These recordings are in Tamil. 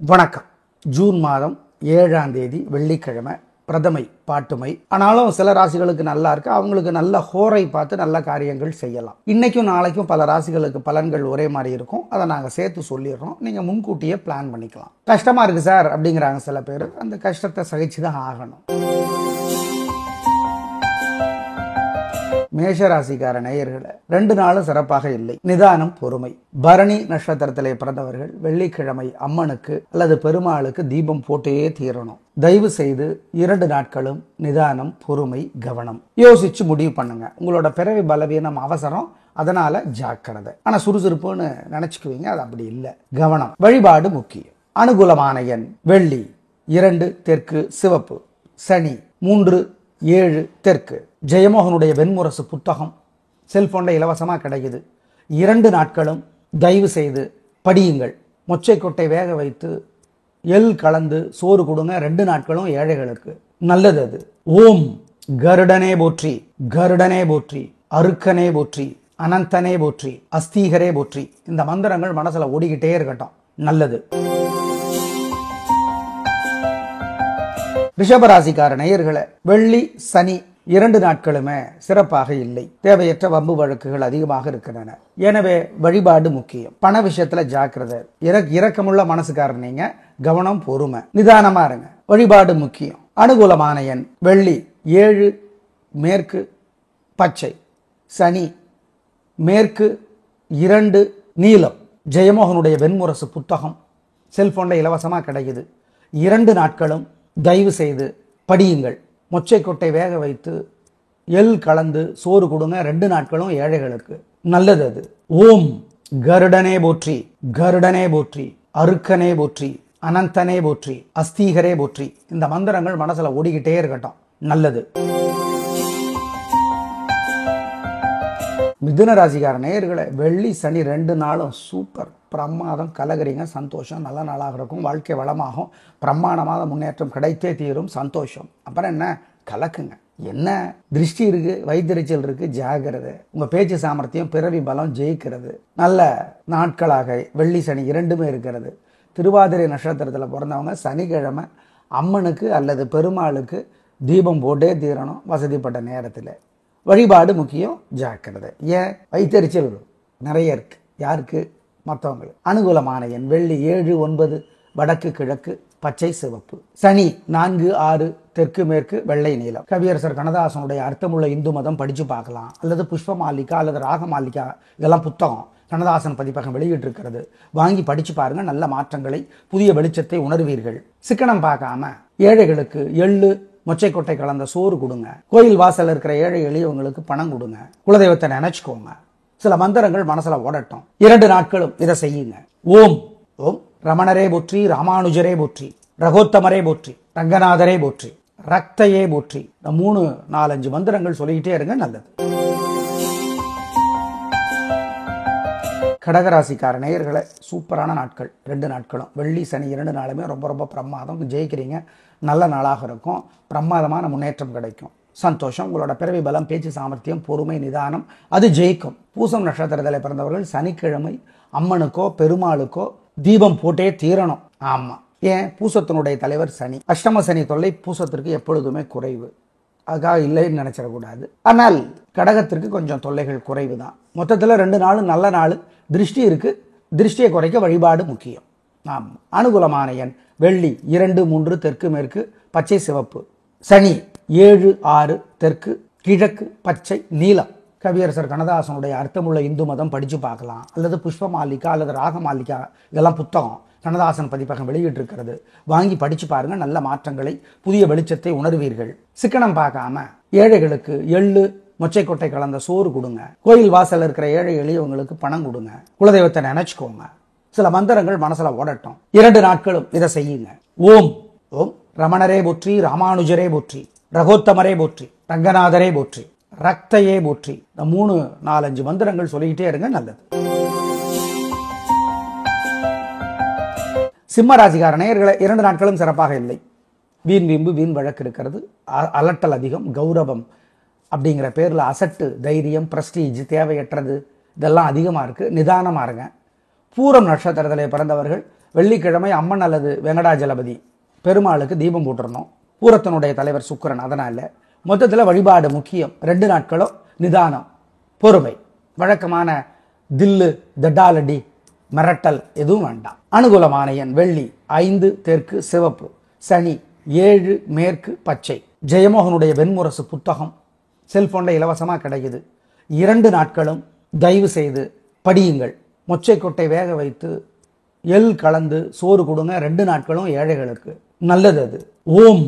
வணக்கம். ஜூன் மாதம் 7ஆம் தேதி வெள்ளிக்கிழமை, பிரதமை பாட்டுமை. ஆனாலும் சில ராசிகளுக்கு நல்லா இருக்கு, அவங்களுக்கு நல்ல ஹோரை பார்த்து நல்ல காரியங்கள் செய்யலாம். இன்னைக்கும் நாளைக்கும் பல ராசிகளுக்கு பலன்கள் ஒரே மாதிரி இருக்கும். அதை நாங்கள் சேர்த்து சொல்லிடுறோம், நீங்க முன்கூட்டியே பிளான் பண்ணிக்கலாம். கஷ்டமா இருக்கு சார் அப்படிங்கிறாங்க சில பேர். அந்த கஷ்டத்தை சகிச்சுதான் ஆகணும். மேஷராசிக்கார நேயர்களை 2 நாளும் சிறப்பாக இல்லை. நிதானம், பொறுமை. பரணி நட்சத்திரத்திலே பிறந்தவர்கள் வெள்ளிக்கிழமை அம்மனுக்கு அல்லது பெருமாளுக்கு தீபம் போட்டே தீரணும். தயவு செய்து 2 நாட்களும் நிதானம், பொறுமை, கவனம். யோசிச்சு முடிவு பண்ணுங்க. உங்களோட பிறவி பலவீனம், அவசரம், அதனால ஜாக்கிரதை. ஆனா சுறுசுறுப்புன்னு நினைச்சுக்குவீங்க, அது அப்படி இல்லை. கவனம். வழிபாடு முக்கியம். அனுகூலமான எண் வெள்ளி. 2 தெற்கு சிவப்பு. சனி 3 7 தெற்கு. ஜெயமோகனுடைய வெண்முரசு புத்தகம் செல்போன்ல இலவசமாக கிடைக்குது. 2 நாட்களும் தயவு செய்து படியுங்கள். மொச்சை கொட்டை வேக வைத்து எள் கலந்து சோறு கொடுங்க. 2 நாட்களும் ஏழைகளுக்கு நல்லது. அது ஓம் கருடனே போற்றி, கருடனே போற்றி, அருக்கனே போற்றி, அனந்தனே போற்றி, அஸ்தீகரே போற்றி. இந்த மந்திரங்கள் மனசுல ஓடிக்கிட்டே இருக்கட்டும். நல்லது. ரிஷபராசிக்கார நேயர்களை வெள்ளி சனி 2 நாட்களுமே சிறப்பாக இல்லை. தேவையற்ற வம்பு வழக்குகள் அதிகமாக இருக்கின்றன. எனவே வழிபாடு முக்கியம். பண விஷயத்துல ஜாக்கிரதை. இரக்கமுள்ள மனசுக்காரர் நீங்க. கவனம், பொறுமை, நிதானமா இருங்க. வழிபாடு முக்கியம். அனுகூலமான எண் வெள்ளி. 7 மேற்கு பச்சை. சனி மேற்கு 2 நீலம். ஜெயமோகனுடைய வெண்முரசு புத்தகம் செல்போன்ல இலவசமாக கிடைக்குது. 2 நாட்களும் தயவு செய்து படியுங்கள். மொச்சை கொட்டை வேக வைத்து எள் கலந்து சோறு கொடுங்க. 2 நாட்களும் ஏழைகளுக்கு நல்லது. அது ஓம் கருடனே போற்றி, கருடனே போற்றி, அருக்கனே போற்றி, அனந்தனே போற்றி, அஸ்தீகரே போற்றி. இந்த மந்திரங்கள் மனசுல ஓடிக்கிட்டே இருக்கட்டும். நல்லது. மிதுன ராசிக்கார நேயர்களை வெள்ளி சனி 2 நாளும் சூப்பர், பிரமாதம், கலகரிங்க, சந்தோஷம், நல்ல நாளாக இருக்கும். வாழ்க்கை வளமாகும். பிரமாணமாக முன்னேற்றம் கிடைத்தே தீரும். சந்தோஷம். அப்புறம் என்ன, கலக்குங்க. என்ன திருஷ்டி இருக்கு, வைத்தறிச்சல் இருக்கு, ஜாகிரதை. உங்க பேச்சு சாமர்த்தியம், பிறவி பலம் ஜெயிக்கிறது. நல்ல நாட்களாக வெள்ளி சனி 2மே இருக்கிறது. திருவாதிரை நட்சத்திரத்தில் பிறந்தவங்க சனிக்கிழமை அம்மனுக்கு அல்லது பெருமாளுக்கு தீபம் போட்டே தீரணும் வசதிப்பட்ட நேரத்தில். வழிபாடு முக்கியம், ஜாக்கிரதை. ஏன், வைத்தறிச்சல் நிறைய இருக்கு. யாருக்கு? மற்றவங்களுக்கு. அனுகூலமான எண் வெள்ளி 7 9 வடக்கு கிழக்கு பச்சை சிவப்பு. சனி 4 6 தெற்கு மேற்கு வெள்ளை நீலம். கவியரசர் கண்ணதாசனுடைய அர்த்தமுள்ள இந்து மதம் படிச்சு பார்க்கலாம். அல்லது புஷ்ப மாலிகா அல்லது ராக மாலிகா, இதெல்லாம் புத்தகம் கண்ணதாசன் பதிப்பகம் வெளியிட்டு இருக்கிறது. வாங்கி படிச்சு பாருங்க. நல்ல மாற்றங்களை, புதிய வெளிச்சத்தை உணர்வீர்கள். சிக்கனம் பார்க்காம ஏழைகளுக்கு எள்ளு மொச்சை கொட்டை கலந்த சோறு கொடுங்க. கோயில் வாசல் இருக்கிற ஏழை எளியவங்களுக்கு பணம் கொடுங்க. குலதெய்வத்தை நினைச்சுக்கோங்க. சில மந்திரங்கள் மனசுல ஓடட்டும். 2 நாட்களும் இதை செய்யுங்க. ஓம் ஓம் ரமணரே போற்றி, ராமானுஜரே போற்றி, ரகோத்தமரே போற்றி, ரங்கநாதரே போற்றி, ரக்தையே போற்றி. 3 4 5 மந்திரங்கள் சொல்லிக்கிட்டே இருங்க. நல்லது. கடகராசிக்கார நேயர்களை சூப்பரான நாட்கள் 2 நாட்களும். வெள்ளி சனி 2 நாளுமே ரொம்ப ரொம்ப பிரமாதம். ஜெயிக்கிறீங்க. நல்ல நாளாக இருக்கும். பிரமாதமான முன்னேற்றம் கிடைக்கும். சந்தோஷம். உங்களோட பிறவி பலம், பேச்சு சாமர்த்தியம், பொறுமை, நிதானம், அது ஜெயிக்கும். பூசம் நட்சத்திரத்தில் பிறந்தவர்கள் சனிக்கிழமை அம்மனுக்கோ பெருமாளுக்கோ தீபம் போட்டே தீரணும். ஆமா. ஏன்? பூசத்தினுடைய தலைவர் சனி. அஷ்டம சனி தொல்லை பூசத்திற்கு எப்பொழுதுமே குறைவு. அதுக்காக இல்லைன்னு நினைச்சிடக்கூடாது. ஆனால் கடகத்திற்கு கொஞ்சம் தொல்லைகள் குறைவு தான். மொத்தத்தில் 2 நாளும் நல்ல நாள். திருஷ்டி இருக்கு. திருஷ்டியை குறைக்க வழிபாடு முக்கியம். ஆம். அனுகூலமான எண் வெள்ளி 2 3 தெற்கு மேற்கு பச்சை சிவப்பு. சனி 7 6 தெற்கு கிழக்கு பச்சை நீலம். கவியரசர் கண்ணதாசனுடைய அர்த்தமுள்ள இந்து மதம் படிச்சு பார்க்கலாம். அல்லது புஷ்ப மாலிகா அல்லது ராக மாலிகா, இதெல்லாம் புத்தகம் கண்ணதாசன் பதிப்பகம் வெளியிட்டு இருக்கிறது. வாங்கி படிச்சு பாருங்க. நல்ல மாற்றங்களை, புதிய வெளிச்சத்தை உணர்வீர்கள். சிக்கனம் பார்க்காம ஏழைகளுக்கு எள்ளு மொச்சை கொட்டை கலந்த சோறு கொடுங்க. கோயில் வாசல் இருக்கிற ஏழை எளியவங்களுக்கு பணம் கொடுங்க. குலதெய்வத்தை நினைச்சுக்கோங்க. சில மந்திரங்கள் மனசுல ஓடட்டும். 2 நாட்களும் இதை செய்யுங்க. ஓம் ஓம் ரமணரே போற்றி, ராமானுஜரே போற்றி, ரகோத்தமரே போற்றி, ரங்கநாதரே போற்றி, ரக்தையே போற்றி. 3 4 5 மந்திரங்கள் சொல்லிக்கிட்டே இருங்க. நல்லது. சிம்ம ராசிக்கார நேயர்களை 2 நாட்களும் சிறப்பாக இல்லை. வீண் வீம்பு, வீண் வழக்கு இருக்கிறது. அலட்டல் அதிகம். கௌரவம் அப்படிங்கிற பேர்ல அசட்டு, தைரியம், பிரஸ்டீஜ், தேவையற்றது, இதெல்லாம் அதிகமா இருக்கு. நிதானமா இருங்க. பூரம் நட்சத்திரத்திலே பிறந்தவர்கள் வெள்ளிக்கிழமை அம்மன் அல்லது வெங்கடாஜலபதி பெருமாளுக்கு தீபம் போட்டுறணும். பூரத்தினுடைய தலைவர் சுக்கிரன். அதனால மொத்தத்தில் வழிபாடு முக்கியம். 2 நாட்களும் நிதானம், பொறுமை. வழக்கமான தில்லு, தட்டாலடி, மிரட்டல் எதுவும் வேண்டாம். அனுகூலமான எண் வெள்ளி 5 தெற்கு சிவப்பு, சனி 7 மேற்கு பச்சை. ஜெயமோகனுடைய வெண்முரசு புத்தகம் செல்போனில் இலவசமாக கிடைக்குது. 2 நாட்களும் தயவு செய்து படியுங்கள். மொச்சைக்கொட்டை வேக வைத்து எள் கலந்து சோறு கொடுங்க. 2 நாட்களும் ஏழைகளுக்கு நல்லது அது. ஓம்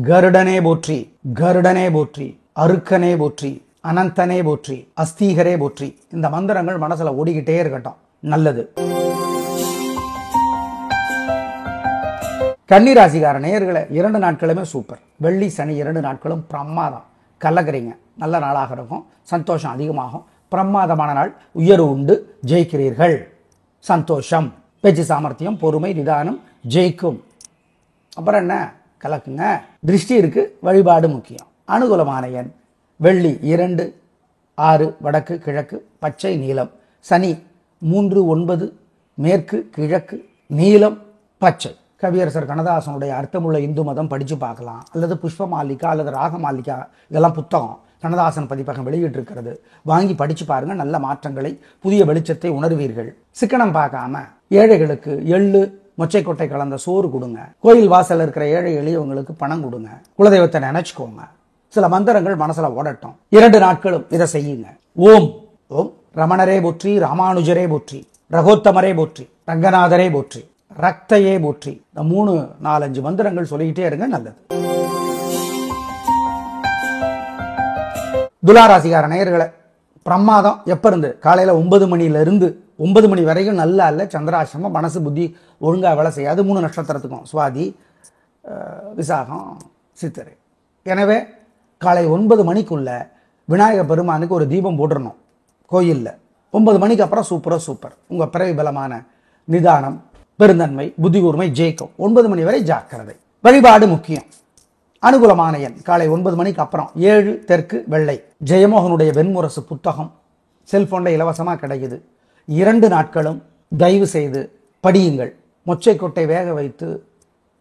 கருடனே போற்றி, கருடனே போற்றி, அருக்கனே போற்றி, அனந்தனே போற்றி, அஸ்தீகரே போற்றி. இந்த மந்திரங்கள் மனசுல ஓடிக்கிட்டே இருக்கட்டும். நல்லது. கன்னிராசிக்கார நேயர்களே, 2 நாட்களுமே சூப்பர். வெள்ளி சனி 2 நாட்களும் பிரமாதம். கலக்கிறீங்க. நல்ல நாளாக இருக்கும். சந்தோஷம் அதிகமாகும். பிரமாதமான நாள். உயர்வு உண்டு. ஜெயிக்கிறீர்கள். சந்தோஷம். பேச்சு சாமர்த்தியம், பொறுமை, நிதானம் ஜெயிக்கும். அப்புறம் என்ன, கலக்குங்க. திருஷ்டி இருக்கு. வழிபாடு முக்கியம். அனுகூலமான எண் வெள்ளி 2 6 வடக்கு கிழக்கு பச்சை நீலம். சனி 3 9 மேற்கு கிழக்கு நீலம் பச்சை. கவியரசர் கண்ணதாசனுடைய அர்த்தமுள்ள இந்து மதம் படித்து பார்க்கலாம். அல்லது புஷ்ப மாலிகா அல்லது ராக மாலிகா, இதெல்லாம் புத்தகம் கண்ணதாசன் பதிப்பகம் வெளியிட்டு இருக்கிறது. வாங்கி படித்து பாருங்க. நல்ல மாற்றங்களை, புதிய வெளிச்சத்தை உணர்வீர்கள். சிக்கனம் பார்க்காம ஏழைகளுக்கு எள்ளு மொச்சைக்கொட்டை கலந்த சோறு கொடுங்க. கோயில் வாசல் இருக்கிற ஏழை எளியவங்களுக்கு பணம் கொடுங்க. குலதெய்வத்தை நினைச்சுக்கோங்க. சில மந்திரங்கள் மனசுல ஓடட்டும். 2 நாட்களும் இதை செய்யுங்க. ஓம் ஓம் ரமணரே போற்றி, ராமானுஜரே போற்றி, ரகோத்தமரே போற்றி, ரங்கநாதரே போற்றி, ரக்தையே போற்றி. 3 4 5 மந்திரங்கள் சொல்லிக்கிட்டே இருங்க. நல்லது. துளாராசிக்கார நேயர்களே, பிரமாதம். எப்ப இருந்து? காலையில 9 மணியிலிருந்து 9 மணி வரைக்கும் நல்லா இல்லை. சந்திராசிரமம். மனசு புத்தி ஒழுங்கா வேலை செய்யாது. 3 நட்சத்திரத்துக்கும் சுவாதி, விசாகம், சித்திரை. எனவே காலை 9 மணிக்குள்ள விநாயக பெருமானுக்கு ஒரு தீபம் போட்டுடணும் கோயிலில். 9 மணிக்கு அப்புறம் சூப்பர். உங்க பிறவி பலமான நிதானம், பெருந்தன்மை, புத்தி கூர்மை ஜெயிக்கும். 9 மணி வரை ஜாக்கிரதை. வழிபாடு முக்கியம். அனுகூலமான எண் காலை 9 மணிக்கு அப்புறம் 7 தெற்கு வெள்ளை. ஜெயமோகனுடைய வெண்முரசு புத்தகம் செல்போனில் இலவசமாக கிடைக்குது. 2 நாட்களும் தயவு செய்து படியுங்கள். மொச்சைக்கொட்டை வேக வைத்து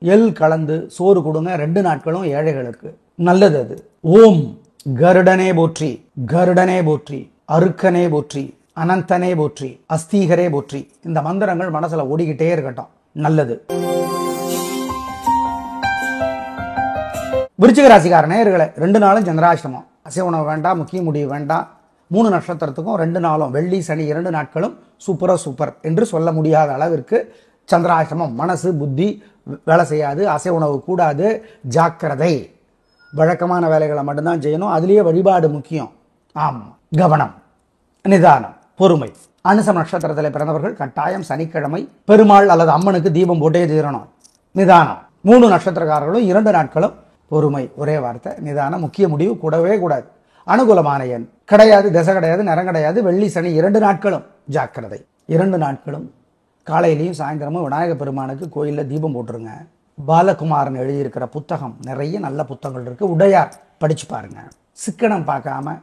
எள் கலந்து சோறு கொடுங்க. 2 நாட்களும் ஏழைகளுக்கு நல்லது அது. ஓம் கருடனே போற்றி, கருடனே போற்றி, அருக்கனே போற்றி, அனந்தனே போற்றி, அஸ்தீகரே போற்றி. இந்த மந்திரங்கள் மனசுல ஓடிக்கிட்டே இருக்கட்டும். நல்லது. விருச்சிக ராசிக்கார நேயர்களே, 2 நாளும் சந்திராஷ்டமம். அசைவ உணவு வேண்டாம், முக்கிய முடிவு வேண்டாம். 3 நட்சத்திரத்துக்கும் 2 நாளும் வெள்ளி சனி 2 நாட்களும் சூப்பர் என்று சொல்ல முடியாத அளவிற்கு சந்திராஷ்டமம். மனசு புத்தி வேலை செய்யாது. அசைவ உணவு கூடாது. ஜாக்கிரதை. வழக்கமான வேலைகளை மட்டும்தான் செய்யணும். அதுலேயே வழிபாடு முக்கியம். ஆமாம், கவனம், நிதானம், பொறுமை. அனுசம் நட்சத்திரத்தில் பிறந்தவர்கள் கட்டாயம் சனிக்கிழமை பெருமாள் அல்லது அம்மனுக்கு தீபம் போட்டே தீரணும். நிதானம். 3 நட்சத்திரக்காரர்களும் 2 நாட்களும் பொறுமை. ஒரே வார்த்தை, நிதானம். முக்கிய முடிவு கூடவே கூடாது. அனுகூலமான எண் கிடையாது, திசை கிடையாது, நிறம் கிடையாது. வெள்ளி சனி 2 நாட்களும் ஜாக்கிரதை. 2 நாட்களும் காலையிலையும் சாயந்தரமும் விநாயக பெருமானுக்கு கோயிலில் தீபம் போட்டுருங்க. பாலகுமாரன் எழுதியிருக்கிற புத்தகம், நிறைய நல்ல புத்தகங்கள் இருக்கு. உடையார் படிச்சு பாருங்க. சிக்கனம் பார்க்காம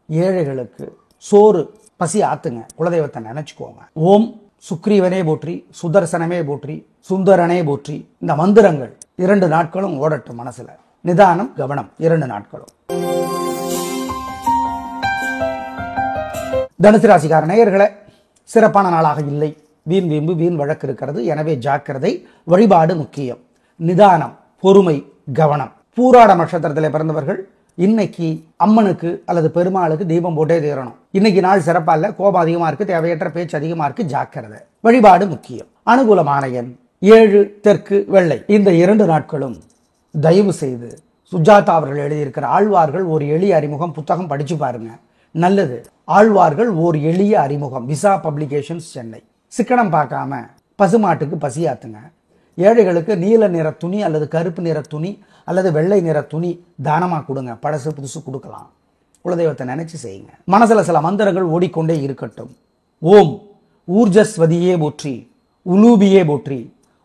ஏழைகளுக்கு சோறு பசி ஆத்துங்க. குலதெய்வத்தை நினைச்சுக்கோங்க. ஓம் சுக்ரீவனே போற்றி, சுதர்சனமே போற்றி, சுந்தரனே போற்றி. இந்த மந்திரங்கள் 2 நாட்களும் ஓடட்டும் மனசுல. நிதானம், கவனம் 2 நாட்களும். தனுசு ராசிக்கார நேயர்களே, சிறப்பான நாளாக இல்லை. வீண் வீம்பு, வீண் வழக்கு இருக்கிறது. எனவே ஜாக்கிரதை. வழிபாடு முக்கியம். நிதானம், பொறுமை, கவனம். பூராட நட்சத்திரத்தில் பிறந்தவர்கள் இன்னைக்கு அம்மனுக்கு அல்லது பெருமாளுக்கு தீபம் போட்டே தீரணும். இன்னைக்கு நாள் சிறப்பா இல்ல. கோபம் அதிகமா இருக்கு. தேவையற்ற பேச்சு அதிகமா இருக்கு. ஜாக்கிரதை. வழிபாடு முக்கியம். அனுகூலமான எண் 7 தெற்கு வெள்ளை. இந்த 2 நாட்களும் தயவு செய்து சுஜாதா அவர்கள் எழுதியிருக்கிற ஆழ்வார்கள் ஒரு எளிய அறிமுகம் புத்தகம் படிச்சு பாருங்க. நல்லது. ஆழ்வார்கள் ஓர் எளிய அறிமுகம். Visa publications, Chennai. சிக்கனம் பார்க்காம பசுமாட்டுக்கு பசியாத்துங்க. ஏழைகளுக்கு நீல நிற துணி அல்லது கருப்பு நிற துணி அல்லது வெள்ளை நிற துணி தானமாக கொடுங்க. பழசு புதுசு கொடுக்கலாம். குலதெய்வத்தை நினைச்சு செய்யுங்க. மனசுல சில மந்திரங்கள் ஓடிக்கொண்டே இருக்கட்டும். ஓம் ஊர்ஜஸ்வதியே போற்றி, உலூபியே போற்றி,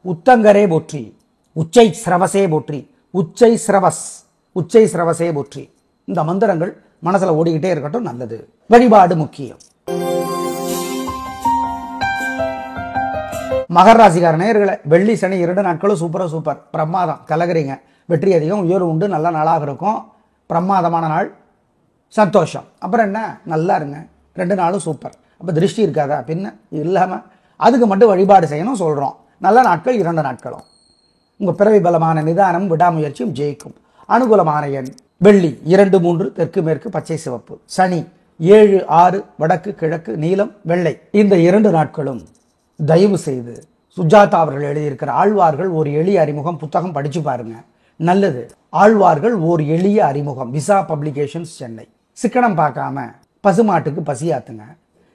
உத்தங்கரே போற்றி, உச்சை ஸ்ரவசே போற்றி, உச்சை ஸ்ரவசே போற்றி. இந்த மந்திரங்கள் மனசுல ஓடிக்கிட்டே இருக்கட்டும். நல்லது. வழிபாடு முக்கியம். மகர ராசிக்கார நேயர்களே, வெள்ளி சனி 2 நாட்களும் சூப்பர் பிரமாதம். கலகுறீங்க, வெற்றி அதிகம், உயர்வு உண்டு, நல்ல நாளாக இருக்கும். பிரமாதமான நாள், சந்தோஷம். அப்புறம் என்ன, நல்லா இருங்க, 2 நாளும் சூப்பர். அப்போ திருஷ்டி இருக்காதா? பின்ன இல்லாமல் அதுக்கு மட்டும் வழிபாடு செய்யணும் சொல்கிறோம். நல்ல நாட்கள் 2 நாட்களும். உங்கள் பிறவி பலமான நிதானம் விடாமுயற்சியும் ஜெயிக்கும். அனுகூலமான எண் வெள்ளி 2, 3 தெற்கு மேற்கு பச்சை சிவப்பு. சனி 7, 6 வடக்கு கிழக்கு நீலம் வெள்ளை. இந்த 2 நாட்களும் தயவு செய்து சுஜாதா அவர்கள் எழுதியிருக்கிற ஆழ்வார்கள் ஒரு எளிய அறிமுகம் புத்தகம் படிச்சு பாருங்க, நல்லது. ஆழ்வார்கள் ஒரு எளிய அறிமுகம், விசா பப்ளிகேஷன்ஸ், சென்னை. சிக்கனம் பார்க்காம பசுமாட்டுக்கு பசியாத்துங்க.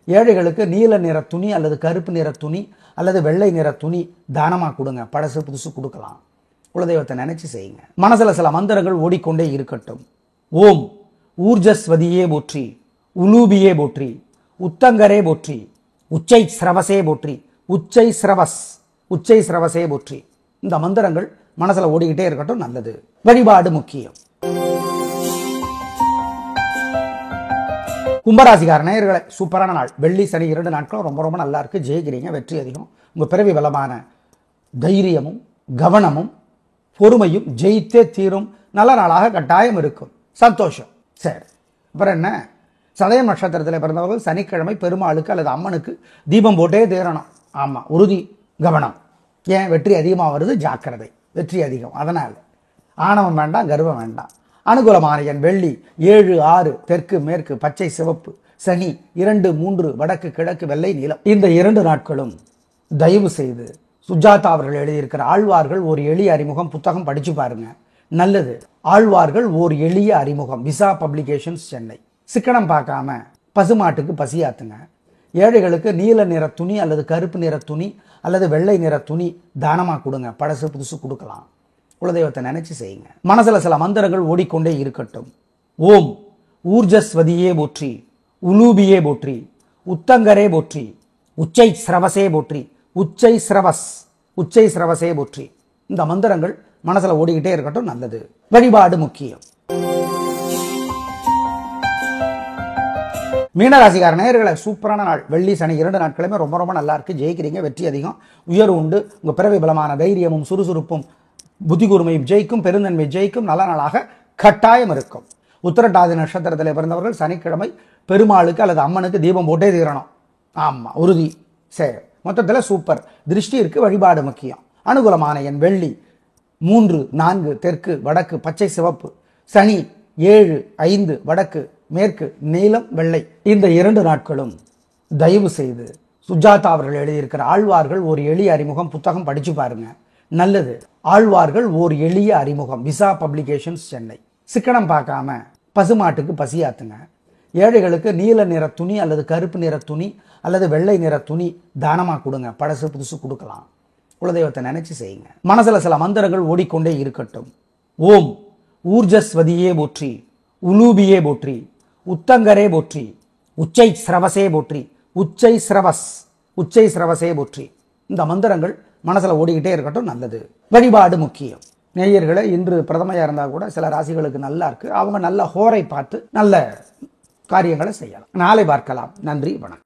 ஏழைகளுக்கு நீல நிற துணி அல்லது கருப்பு நிற துணி அல்லது வெள்ளை நிற துணி தானமாக கொடுங்க. பழசு புதுசு கொடுக்கலாம். குலதெய்வத்தை நினைச்சு செய்யுங்க. மனசுல சில மந்திரங்கள் ஓடிக்கொண்டே இருக்கட்டும். ஓம் ஊர்ஜஸ்வதியே போற்றி, உலூபியே போற்றி, உத்தங்கரே போற்றி, உச்சை ஸ்ரவசே போற்றி, உச்சை ஸ்ரவசே போற்றி. இந்த மந்திரங்கள் மனசுல ஓடிக்கிட்டே இருக்கட்டும், நல்லது. வழிபாடு முக்கியம். கும்பராசிக்கார நேயர்களே, சூப்பரான நாள். வெள்ளி சனி 2 நாட்களும் ரொம்ப நல்லா இருக்கு. ஜெயிக்கிறீங்க, வெற்றி அதிகம். உங்க பிறவி பலமான தைரியமும் கவனமும் பொறுமையும் ஜெயித்தே தீரும். நல்ல நாளாக கட்டாயம் இருக்கும். சந்தோஷம். சரி, அப்புறம் என்ன, சதயம் நட்சத்திரத்தில் பிறந்தவர்கள் சனிக்கிழமை பெருமாளுக்கு அல்லது அம்மனுக்கு தீபம் போட்டே தீரணும். ஆமா, உறுதி, கவனம். ஏன், வெற்றி அதிகமாக வருது, ஜாக்கிரதை. வெற்றி அதிகம், அதனால ஆணவம் வேண்டாம், கர்வம் வேண்டாம். அனுகூலமான எண் வெள்ளி 7, 6 தெற்கு மேற்கு பச்சை சிவப்பு. சனி 2, 3 வடக்கு கிழக்கு வெள்ளை நீலம். இந்த 2 நாட்களும் தயவு செய்து சுஜாதா அவர்கள் எழுதியிருக்கிற ஆழ்வார்கள் ஒரு எளிய அறிமுகம் புத்தகம் படிச்சு பாருங்க, நல்லது. ஆழ்வார்கள் ஒரு எளிய அறிமுகம், விசா பப்ளிகேஷன்ஸ், சென்னை. சிக்கனம் பார்க்காம பசுமாட்டுக்கு பசியாத்துங்க. ஏழைகளுக்கு நீல நிற துணி அல்லது கருப்பு நிற துணி அல்லது வெள்ளை நிற துணி தானமாக கொடுங்க. பழசு புதுசு கொடுக்கலாம். குலதெய்வத்தை நினைச்சு செய்யுங்க. மனசுல சில மந்திரங்கள் ஓடிக்கொண்டே இருக்கட்டும். ஓம் ஊர்ஜஸ்வதியே போற்றி, உலூபியே போற்றி, உத்தங்கரே போற்றி, உச்சை ஸ்ரவசே போற்றி, உச்சை ஸ்ரவசே போற்றி. இந்த மந்திரங்கள் மனசுல ஓடிக்கிட்டே இருக்கட்டும், நல்லது. வழிபாடு முக்கியம். மீனராசிக்கார நேயர்களே, சூப்பரான நாள். வெள்ளி சனி 2 நாட்களுமே ரொம்ப நல்லா இருக்கு. ஜெயிக்கிறீங்க, வெற்றி அதிகம், உயர்வு உண்டு. உங்க பிறவி பலமான தைரியமும் சுறுசுறுப்பும் புத்தி கூர்மையும் ஜெயிக்கும். பெருந்தன்மை ஜெயிக்கும். நல்ல நாளாக கட்டாயம் இருக்கும். உத்திரட்டாதி நட்சத்திரத்தில் பிறந்தவர்கள் சனிக்கிழமை பெருமாளுக்கு அல்லது அம்மனுக்கு தீபம் போட்டே தீரணும். ஆமா, உறுதி. சரி, மொத்தத்தில் சூப்பர். திருஷ்டி இருக்கு, வழிபாடு முக்கியம். அனுகூலமான எண் வெள்ளி 3, 4 தெற்கு வடக்கு பச்சை சிவப்பு. சனி 7, 5 வடக்கு மேற்கு நீலம் வெள்ளை. இந்த 2 நாட்களும் தயவு செய்து சுஜாதா அவர்கள் எழுதியிருக்கிற ஆழ்வார்கள் ஒரு எளிய அறிமுகம் புத்தகம் படிச்சு பாருங்க, நல்லது. ஆழ்வார்கள் ஒரு எளிய அறிமுகம், விசா பப்ளிகேஷன்ஸ், சென்னை. சிக்கனம் பார்க்காம பசுமாட்டுக்கு பசியாத்துங்க. ஏழைகளுக்கு நீல நிற துணி அல்லது கருப்பு நிற துணி அல்லது வெள்ளை நிற துணி தானமாக கொடுங்க. பழசு புதுசு கொடுக்கலாம். குலதெய்வத்தை நினைச்சு செய்யுங்க. மனசுல சில மந்திரங்கள் ஓடிக்கொண்டே இருக்கட்டும். ஓம் ஊர்ஜஸ்வதியே போற்றி, உலூபியே போற்றி, உத்தங்கரே போற்றி, உச்சை ஸ்ரவசே போற்றி, உச்சை ஸ்ரவசே போற்றி. இந்த மந்திரங்கள் மனசுல ஓடிக்கிட்டே இருக்கட்டும், நல்லது. வழிபாடு முக்கியம். நேயர்களே, இன்று பிரதமையா இருந்தா கூட சில ராசிகளுக்கு நல்லா இருக்கு. அவங்க நல்ல ஹோரை பார்த்து நல்ல காரியங்களை செய்யலாம். நாளை பார்க்கலாம். நன்றி, வணக்கம்.